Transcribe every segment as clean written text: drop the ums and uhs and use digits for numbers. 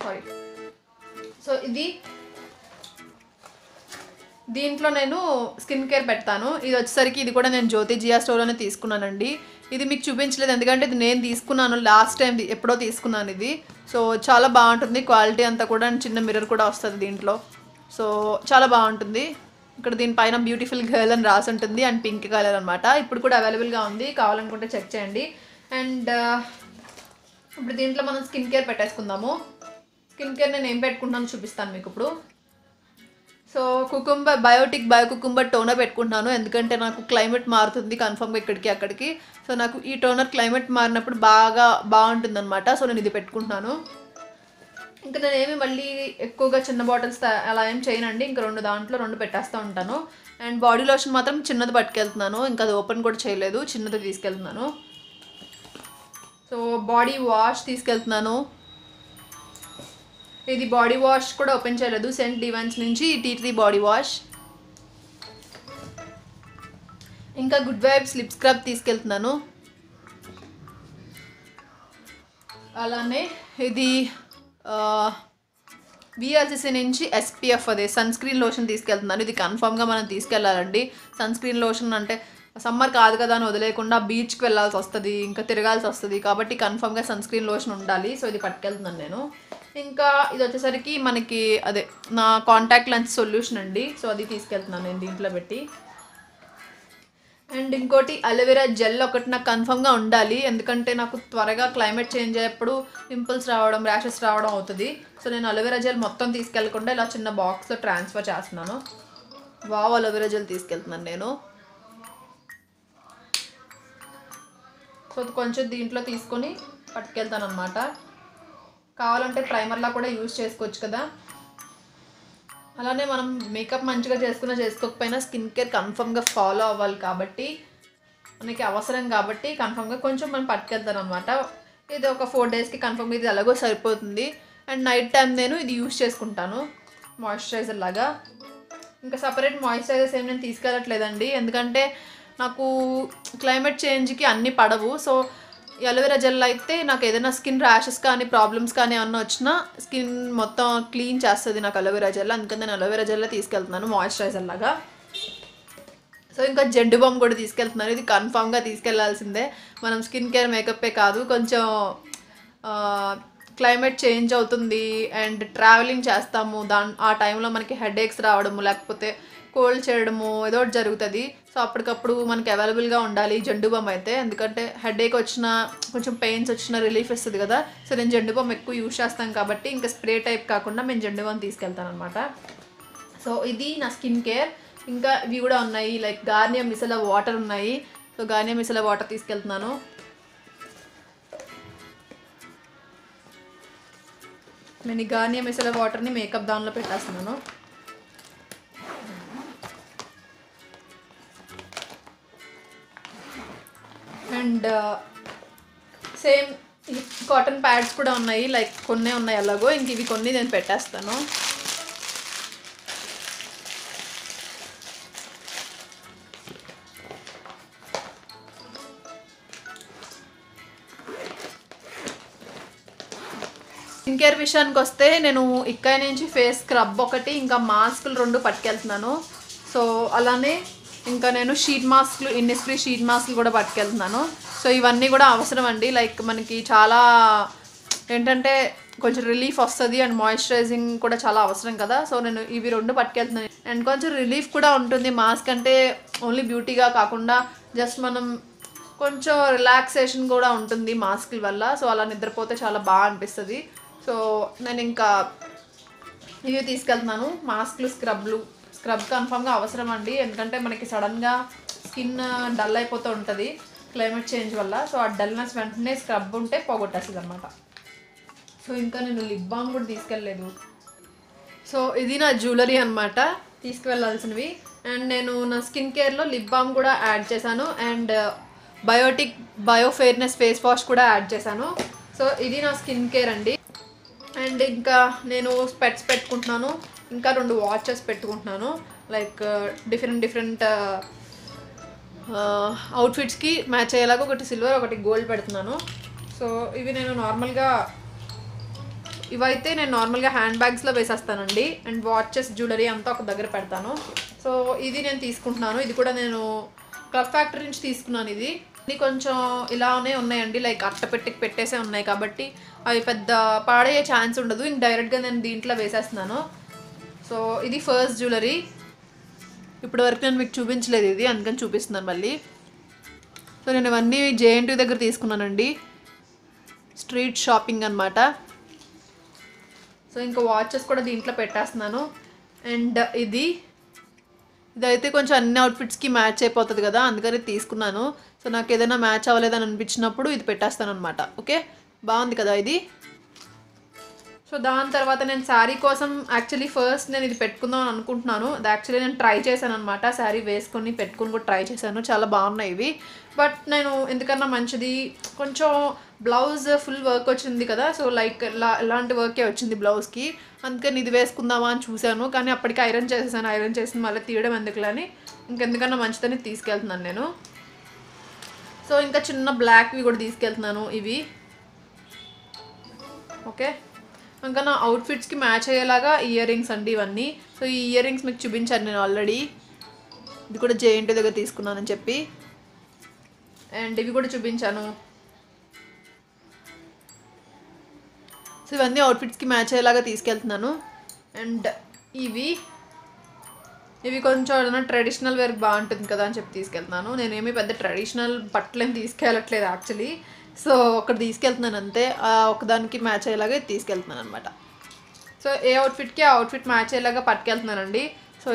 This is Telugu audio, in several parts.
సారీ. సో దీంట్లో నేను స్కిన్ కేర్ పెడతాను. ఇది వచ్చేసరికి ఇది కూడా నేను జ్యోతి జియా స్టోర్లోనే తీసుకున్నానండి. ఇది మీకు చూపించలేదు ఎందుకంటే ఇది నేను తీసుకున్నాను లాస్ట్ టైం, ఎప్పుడో తీసుకున్నాను ఇది. సో చాలా బాగుంటుంది క్వాలిటీ అంతా కూడా. చిన్న మిర్రర్ కూడా వస్తుంది దీంట్లో. సో చాలా బాగుంటుంది. ఇక్కడ దీనిపైన బ్యూటిఫుల్ గర్ల్ అని రాసి ఉంటుంది అండ్ పింక్ కలర్ అనమాట. ఇప్పుడు కూడా అవైలబుల్గా ఉంది, కావాలనుకుంటే చెక్ చేయండి. అండ్ ఇప్పుడు దీంట్లో మనం స్కిన్ కేర్ పెట్టేసుకుందాము. స్కిన్ కేర్ నేను ఏం పెట్టుకుంటాను చూపిస్తాను మీకు ఇప్పుడు. So Biotique bio cucumber toner పెట్టుకుంటున్నాను ఎందుకంటే నాకు క్లైమేట్ మారుతుంది కన్ఫర్మ్గా ఇక్కడికి అక్కడికి. సో నాకు ఈ టోనర్ క్లైమేట్ మారినప్పుడు బాగుంటుంది అనమాట. సో నేను ఇది పెట్టుకుంటున్నాను. ఇంకా నేనేమి మళ్ళీ ఎక్కువగా చిన్న బాటిల్స్ అలా ఏం చేయనండి. ఇంకా దాంట్లో రెండు పెట్టేస్తూ ఉంటాను. అండ్ బాడీ లోషన్ మాత్రం చిన్నది పట్టుకెళ్తున్నాను, ఇంకా అది ఓపెన్ కూడా చేయలేదు, చిన్నది తీసుకెళ్తున్నాను. సో బాడీ వాష్ తీసుకెళ్తున్నాను. ఇది బాడీ వాష్ కూడా ఓపెన్ చేయలేదు, సెంట్ డివైన్స్ నుంచి టీ ట్రీ బాడీ వాష్. ఇంకా గుడ్ వైబ్స్ లిప్ స్క్రబ్ తీసుకెళ్తున్నాను. అలానే ఇది విఆర్సిసి నుంచి ఎస్పీఎఫ్ అదే సన్ స్క్రీన్ లోషన్ తీసుకెళ్తున్నాను. ఇది కన్ఫామ్గా మనం తీసుకెళ్ళాలండి. సన్ స్క్రీన్ లోషన్ అంటే సమ్మర్ కాదు కదా అని వదిలేకుండా బీచ్కి వెళ్ళాల్సి వస్తుంది, ఇంకా తిరగాల్సి వస్తుంది, కాబట్టి కన్ఫామ్గా సన్ స్క్రీన్ లోషన్ ఉండాలి. సో ఇది పట్టుకెళ్తున్నాను నేను. ఇంకా ఇది వచ్చేసరికి మనకి అదే నా కాంటాక్ట్ లెన్స్ సొల్యూషన్ అండి. సో అది తీసుకెళ్తున్నాను నేను దీంట్లో పెట్టి. అండ్ ఇంకోటి అలోవెరా జెల్ ఒకటి నాకు కన్ఫర్మ్గా ఉండాలి ఎందుకంటే నాకు త్వరగా క్లైమేట్ చేంజ్ అయ్యేప్పుడు పింపుల్స్ రావడం, ర్యాషెస్ రావడం అవుతుంది. సో నేను అలోవెరా జెల్ మొత్తం తీసుకెళ్ళకుండా ఇలా చిన్న బాక్స్లో ట్రాన్స్ఫర్ చేస్తున్నాను. అలోవెరా జెల్ తీసుకెళ్తున్నాను నేను. సో కొంచెం దీంట్లో తీసుకొని పట్టుకెళ్తాను అనమాట. కావాలంటే ప్రైమర్లా కూడా యూజ్ చేసుకోవచ్చు కదా. అలానే మనం మేకప్ మంచిగా చేసుకోకపోయినా స్కిన్ కేర్ కన్ఫర్మ్గా ఫాలో అవ్వాలి కాబట్టి మనకి అవసరం కాబట్టి కన్ఫర్మ్గా కొంచెం మనం పట్టుకెళ్తాను అనమాట. ఇది ఒక 4 డేస్కి కన్ఫర్మ్గా ఇది ఎలాగో సరిపోతుంది. అండ్ నైట్ టైం నేను ఇది యూజ్ చేసుకుంటాను మాయిశ్చరైజర్ లాగా. ఇంకా సపరేట్ మాయిశ్చరైజర్స్ ఏమి నేను తీసుకెళ్ళట్లేదండి ఎందుకంటే నాకు క్లైమేట్ చేంజ్కి అన్నీ పడవు. సో అలోవెరా జెల్ అయితే నాకు ఏదైనా స్కిన్ ర్యాషెస్ కానీ ప్రాబ్లమ్స్ కానీ ఏమన్నా వచ్చినా స్కిన్ మొత్తం క్లీన్ చేస్తుంది నాకు అలోవెరా జెల్. అందుకని నేను అలోవెరా జెల్ తీసుకెళ్తున్నాను మాయిశ్చరైజర్ లాగా. సో ఇంకా జెండు బామ్ కూడా తీసుకెళ్తున్నాను. ఇది కన్ఫామ్గా తీసుకెళ్లాల్సిందే. మనం స్కిన్ కేర్ మేకప్పే కాదు, కొంచెం క్లైమేట్ చేంజ్ అవుతుంది అండ్ ట్రావెలింగ్ చేస్తాము, ఆ టైంలో మనకి హెడేక్స్ రావడము లేకపోతే కోల్డ్ చేయడము ఏదో ఒకటి జరుగుతుంది. సో అప్పటికప్పుడు మనకి అవైలబుల్గా ఉండాలి జెండు బామ్ అయితే, ఎందుకంటే హెడేక్ వచ్చినా కొంచెం పెయిన్స్ వచ్చినా రిలీఫ్ ఇస్తుంది కదా. సో నేను జెండు బామ్ ఎక్కువ యూజ్ చేస్తాను కాబట్టి ఇంకా స్ప్రే టైప్ కాకుండా నేను జెండు బామ్ తీసుకెళ్తాను అనమాట. సో ఇది నా స్కిన్ కేర్. ఇంకా ఇవి కూడా ఉన్నాయి లైక్ గార్నియర్ మిసెలా వాటర్ ఉన్నాయి. సో గార్నియర్ మిసెలా వాటర్ తీసుకెళ్తున్నాను. నేను ఈ గార్నియర్ మిసెలా వాటర్ని మేకప్ దానిలో పెట్టేస్తున్నాను. అండ్ సేమ్ కాటన్ ప్యాడ్స్ కూడా ఉన్నాయి, లైక్ కొన్ని ఉన్నాయి అలాగో. ఇంక ఇవి కొన్ని నేను పెట్టేస్తాను. స్కిన్ కేర్ విషయానికి వస్తే నేను ఇక్కడ నుంచి ఫేస్ స్క్రబ్ ఒకటి ఇంకా మాస్కులు 2 పట్టుకెళ్తున్నాను. సో అలానే ఇంకా నేను షీట్ మాస్క్లు ఇన్నిస్ఫ్రీ షీట్ మాస్క్లు కూడా పట్టుకెళ్తున్నాను. సో ఇవన్నీ కూడా అవసరం అండి. లైక్ మనకి చాలా ఏంటంటే కొంచెం రిలీఫ్ వస్తుంది అండ్ మాయిశ్చరైజింగ్ కూడా చాలా అవసరం కదా. సో నేను ఇవి 2 పట్టుకెళ్తున్నాను. అండ్ కొంచెం రిలీఫ్ కూడా ఉంటుంది. మాస్క్ అంటే ఓన్లీ బ్యూటీగా కాకుండా జస్ట్ మనం కొంచెం రిలాక్సేషన్ కూడా ఉంటుంది మాస్కుల వల్ల. సో అలా నిద్రపోతే చాలా బాగా అనిపిస్తుంది. సో నేను ఇంకా ఇవి తీసుకెళ్తున్నాను మాస్క్లు, స్క్రబ్ కన్ఫామ్గా అవసరం అండి ఎందుకంటే మనకి సడన్గా స్కిన్ డల్ అయిపోతూ ఉంటుంది క్లైమేట్ చేంజ్ వల్ల. సో ఆ డల్నెస్ వెంటనే స్క్రబ్ ఉంటే పోగొట్టేస్తుంది అనమాట. సో ఇంకా నేను లిప్ బామ్ కూడా తీసుకెళ్ళలేదు. సో ఇది నా జ్యువెలరీ అనమాట తీసుకువెళ్ళాల్సినవి. అండ్ నేను నా స్కిన్ కేర్లో లిప్ బామ్ కూడా యాడ్ చేశాను and Biotique bio fairness face wash కూడా యాడ్ చేశాను. సో ఇది నా స్కిన్ కేర్ అండి. అండ్ ఇంకా నేను స్పెట్స్ పెట్టుకుంటున్నాను, ఇంకా 2 వాచెస్ పెట్టుకుంటున్నాను లైక్ డిఫరెంట్ అవుట్ఫిట్స్కి మ్యాచ్ అయ్యేలాగా ఒకటి సిల్వర్ ఒకటి గోల్డ్ పెడుతున్నాను. సో ఇవి నేను నార్మల్గా ఇవైతే నేను నార్మల్గా హ్యాండ్ బ్యాగ్స్లో వేసేస్తానండి. అండ్ వాచెస్ జ్యువెలరీ అంతా ఒక దగ్గర పెడతాను. సో ఇది నేను తీసుకుంటున్నాను. ఇది కూడా నేను క్లబ్ ఫ్యాక్టరీ నుంచి తీసుకున్నాను. ఇది కొంచెం ఇలానే ఉన్నాయండి, లైక్ అట్టపెట్టికి పెట్టేసే ఉన్నాయి కాబట్టి అవి పెద్ద పాడయ్యే ఛాన్స్ ఉండదు. ఇంక డైరెక్ట్గా నేను దీంట్లో వేసేస్తున్నాను. సో ఇది ఫస్ట్ జ్యువెలరీ. ఇప్పటి వరకు నేను మీకు చూపించలేదు ఇది, అందుకని చూపిస్తున్నాను మళ్ళీ. సో నేను ఇవన్నీ జేఎన్టీ దగ్గర తీసుకున్నానండి, స్ట్రీట్ షాపింగ్ అనమాట. సో ఇంకా వాచెస్ కూడా దీంట్లో పెట్టేస్తున్నాను. అండ్ ఇదైతే కొంచెం అన్ని అవుట్ఫిట్స్కి మ్యాచ్ అయిపోతుంది కదా, అందుకని తీసుకున్నాను. సో నాకు ఏదైనా మ్యాచ్ అవ్వలేదని అనిపించినప్పుడు ఇది పెట్టేస్తాను అనమాట. ఓకే, బాగుంది కదా ఇది. సో దాని తర్వాత నేను శారీ కోసం యాక్చువల్లీ ఫస్ట్ నేను ఇది పెట్టుకుందాం అని అనుకుంటున్నాను. అది యాక్చువల్లీ నేను ట్రై చేశాను అనమాట. శారీ వేసుకొని పెట్టుకుని కూడా ట్రై చేశాను, చాలా బాగున్నాయి ఇవి. బట్ నేను ఎందుకన్నా మంచిది, కొంచెం బ్లౌజ్ ఫుల్ వర్క్ వచ్చింది కదా, సో లైక్ ఇలాంటి వర్కే వచ్చింది బ్లౌజ్కి, అందుకని ఇది వేసుకుందామా అని చూశాను. కానీ అప్పటికి ఐరన్ చేసేసాను. ఐరన్ చేసి మళ్ళీ తీయడం ఎందుకులని ఇంకెందుకన్నా మంచిదని తీసుకెళ్తున్నాను నేను. సో ఇంకా చిన్న బ్లాక్వి కూడా తీసుకెళ్తున్నాను ఇవి. ఓకే, ఇంకా నా అవుట్ఫిట్స్కి మ్యాచ్ అయ్యేలాగా ఇయర్ రింగ్స్ అండి ఇవన్నీ. సో ఈ ఇయర్ రింగ్స్ మీకు చూపించాను నేను ఆల్రెడీ. ఇది కూడా జేఎన్టీ దగ్గర తీసుకున్నానని చెప్పి, అండ్ ఇవి కూడా చూపించాను. సో ఇవన్నీ అవుట్ఫిట్స్కి మ్యాచ్ అయ్యేలాగా తీసుకెళ్తున్నాను. అండ్ ఇవి కొంచెం ఏదైనా ట్రెడిషనల్ వేర్ బాగుంటుంది కదా అని చెప్పి తీసుకెళ్తున్నాను. నేనేమి పెద్ద ట్రెడిషనల్ బట్టలేం తీసుకెళ్ళట్లేదు యాక్చువల్లీ. సో ఒకటి తీసుకెళ్తున్నాను అంతే, ఒకదానికి మ్యాచ్ అయ్యేలాగా తీసుకెళ్తున్నాను అనమాట. సో ఏ అవుట్ఫిట్కి ఆ అవుట్ఫిట్ మ్యాచ్ అయ్యేలాగా పట్టుకెళ్తున్నానండి. సో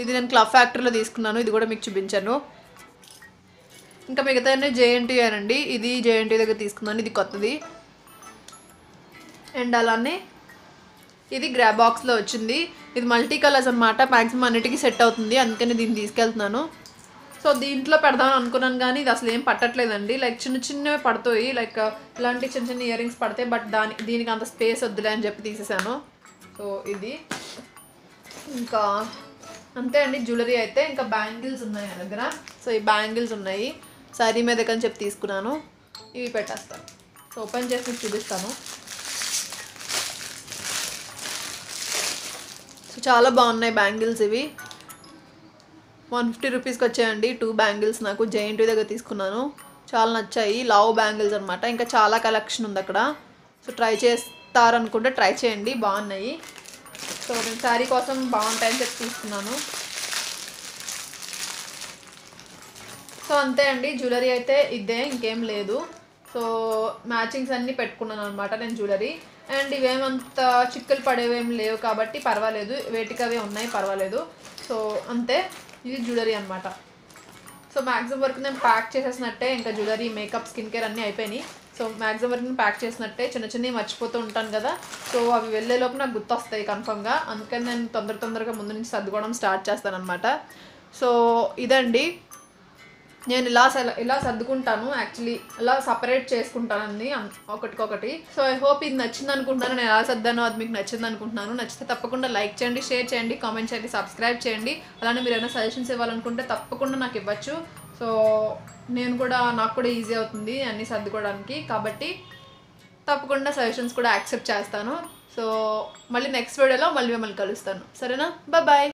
ఇది నేను క్లబ్ ఫ్యాక్టరీలో తీసుకున్నాను, ఇది కూడా మీకు చూపించాను. ఇంకా మిగతా జేఎన్టీ అనండి, ఇది జేఎన్టీ దగ్గర తీసుకున్నాను, ఇది కొత్తది. అండ్ అలానే ఇది గ్రాబ్ బాక్స్లో వచ్చింది. ఇది మల్టీ కలర్స్ అనమాట, మ్యాక్సిమం అన్నిటికీ సెట్ అవుతుంది, అందుకని దీన్ని తీసుకెళ్తున్నాను. సో దీంట్లో పెడదామని అనుకున్నాను కానీ ఇది అసలు ఏం పట్టట్లేదండి, లైక్ చిన్న చిన్నవి పడతాయి, లైక్ ఇలాంటి చిన్న చిన్న ఇయర్ రింగ్స్ పడతాయి. బట్ దీనికి అంత స్పేస్ వద్దులే అని చెప్పి తీసేసాను. సో ఇది ఇంకా అంతే అండి జ్యువెలరీ అయితే. ఇంకా బ్యాంగిల్స్ ఉన్నాయి నా దగ్గర. సో ఈ బ్యాంగిల్స్ ఉన్నాయి, శారీ మీదకని చెప్పి తీసుకున్నాను. ఇవి పెట్టేస్తాను. సో ఓపెన్ చేసి చూపిస్తాను. సో చాలా బాగున్నాయి బ్యాంగిల్స్ ఇవి. 150 రూపీస్కి వచ్చాయండి 2 బ్యాంగిల్స్. నాకు జేఎన్టీ దగ్గర తీసుకున్నాను, చాలా నచ్చాయి. లావ్ బ్యాంగిల్స్ అనమాట. ఇంకా చాలా కలెక్షన్ ఉంది అక్కడ. సో ట్రై చేస్తారనుకుంటే ట్రై చేయండి, బాగున్నాయి. సో నేను శారీ కోసం బాగుంటాయని చెప్పి తీసుకున్నాను. సో అంతే అండి జ్యువెలరీ అయితే ఇదే, ఇంకేం లేదు. సో మ్యాచింగ్స్ అన్నీ పెట్టుకున్నాను అనమాట నేను జ్యువెలరీ. అండ్ ఇవేమంత చిక్కులు పడేవేం లేవు కాబట్టి పర్వాలేదు, వేటికవే ఉన్నాయి, పర్వాలేదు. సో అంతే, ఇది జ్యువెలరీ అనమాట. సో మ్యాక్సిమం వరకు నేను ప్యాక్ చేసేసినట్టే, ఇంకా జ్యువెలరీ, మేకప్, స్కిన్ కేర్ అన్నీ అయిపోయినాయి. సో మ్యాక్సిమం వరకు నేను ప్యాక్ చేసినట్టే. చిన్న చిన్నవి మర్చిపోతూ ఉంటాను కదా, సో అవి వెళ్ళేలోపు నాకు గుర్తొస్తాయి కన్ఫర్మ్గా, అందుకని నేను తొందరగా ముందు నుంచి సర్దుకోవడం స్టార్ట్ చేస్తాను అనమాట. సో ఇదండి, నేను ఇలా సర్దుకుంటాను యాక్చువల్లీ, ఇలా సపరేట్ చేసుకుంటాను అన్ని ఒకటికొకటి. సో ఐ హోప్ ఇది నచ్చింది అనుకుంటున్నాను. నేను ఎలా సర్దానో అది మీకు నచ్చింది అనుకుంటున్నాను. నచ్చితే తప్పకుండా లైక్ చేయండి, షేర్ చేయండి, కామెంట్ చేయండి, సబ్స్క్రైబ్ చేయండి. అలానే మీరు ఏమైనా సజెషన్స్ ఇవ్వాలనుకుంటే తప్పకుండా నాకు ఇవ్వచ్చు. సో నాకు కూడా ఈజీ అవుతుంది అన్నీ సర్దుకోవడానికి, కాబట్టి తప్పకుండా సజెషన్స్ కూడా యాక్సెప్ట్ చేస్తాను. సో మళ్ళీ నెక్స్ట్ వీడియోలో మళ్ళీ మిమ్మల్ని కలుస్తాను, సరేనా? బాయ్.